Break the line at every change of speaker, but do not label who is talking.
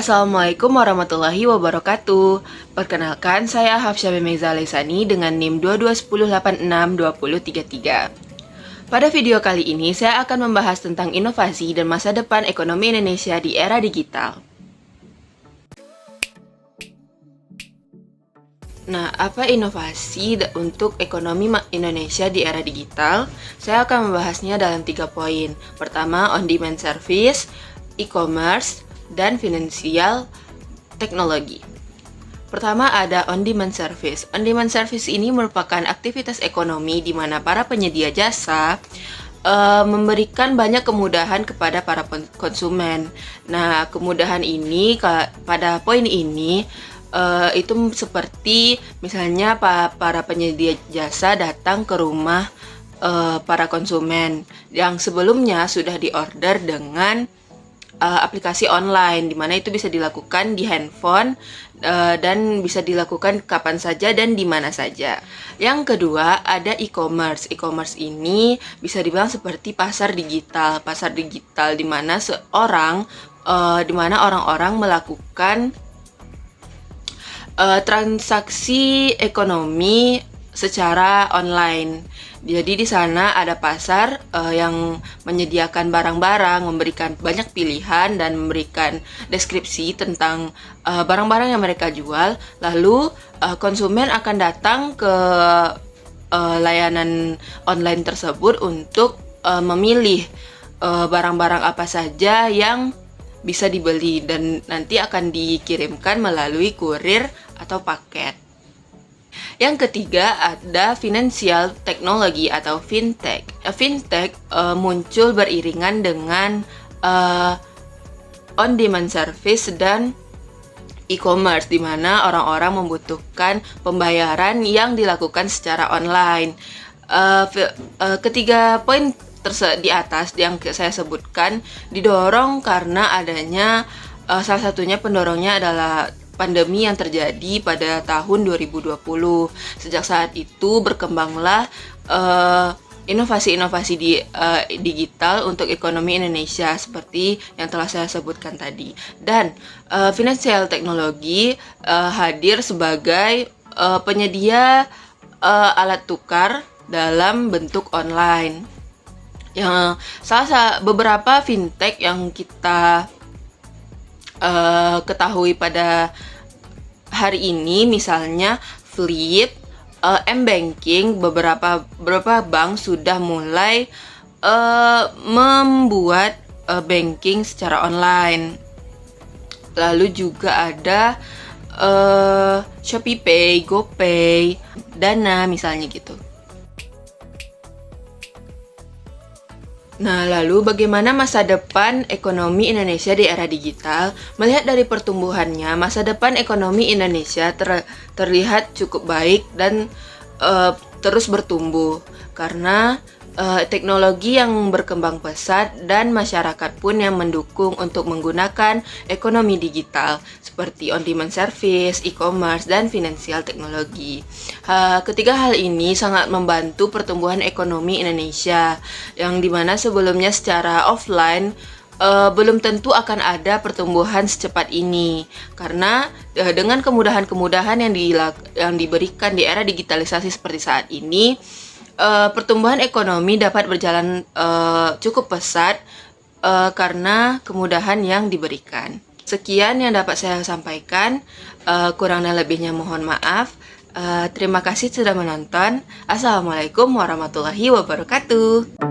Assalamualaikum warahmatullahi wabarakatuh. Perkenalkan, saya Hafsyah Meza Lesani dengan NIM 2210862033. Pada video kali ini, saya akan membahas tentang inovasi dan masa depan ekonomi Indonesia di era digital. Nah, apa inovasi untuk ekonomi Indonesia di era digital? Saya akan membahasnya dalam 3 poin. Pertama, on-demand service, e-commerce, dan finansial teknologi. Pertama ada on-demand service. On-demand service ini merupakan aktivitas ekonomi di mana para penyedia jasa memberikan banyak kemudahan kepada para konsumen. Nah, kemudahan ini pada poin ini itu seperti misalnya para penyedia jasa datang ke rumah para konsumen yang sebelumnya sudah diorder dengan aplikasi online, di mana itu bisa dilakukan di handphone dan bisa dilakukan kapan saja dan di mana saja. Yang kedua ada e-commerce. E-commerce ini bisa dibilang seperti pasar digital. Pasar digital di mana orang-orang melakukan transaksi ekonomi secara online. Jadi di sana ada pasar yang menyediakan barang-barang, memberikan banyak pilihan dan memberikan deskripsi tentang barang-barang yang mereka jual. Lalu konsumen akan datang ke layanan online tersebut untuk memilih barang-barang apa saja yang bisa dibeli dan nanti akan dikirimkan melalui kurir atau paket. Yang ketiga ada finansial teknologi atau fintech. Fintech muncul beriringan dengan on-demand service dan e-commerce, di mana orang-orang membutuhkan pembayaran yang dilakukan secara online. Ketiga poin di atas yang saya sebutkan didorong karena adanya salah satunya pendorongnya adalah pandemi yang terjadi pada tahun 2020. Sejak saat itu berkembanglah inovasi-inovasi di digital untuk ekonomi Indonesia seperti yang telah saya sebutkan tadi. Dan finansial teknologi hadir sebagai penyedia alat tukar dalam bentuk online. Yang beberapa fintech yang kita ketahui pada hari ini, misalnya Flip, M-Banking, beberapa bank sudah mulai membuat banking secara online. Lalu juga ada ShopeePay, GoPay, Dana misalnya gitu. Nah, lalu bagaimana masa depan ekonomi Indonesia di era digital? Melihat dari pertumbuhannya, masa depan ekonomi Indonesia terlihat cukup baik dan terus bertumbuh karena teknologi yang berkembang pesat dan masyarakat pun yang mendukung untuk menggunakan ekonomi digital seperti on-demand service, e-commerce, dan finansial teknologi. Ketiga hal ini sangat membantu pertumbuhan ekonomi Indonesia yang dimana sebelumnya secara offline belum tentu akan ada pertumbuhan secepat ini karena dengan kemudahan-kemudahan yang diberikan di era digitalisasi seperti saat ini, pertumbuhan ekonomi dapat berjalan cukup pesat karena kemudahan yang diberikan. Sekian yang dapat saya sampaikan, kurang dan lebihnya mohon maaf. Terima kasih sudah menonton. Assalamualaikum warahmatullahi wabarakatuh.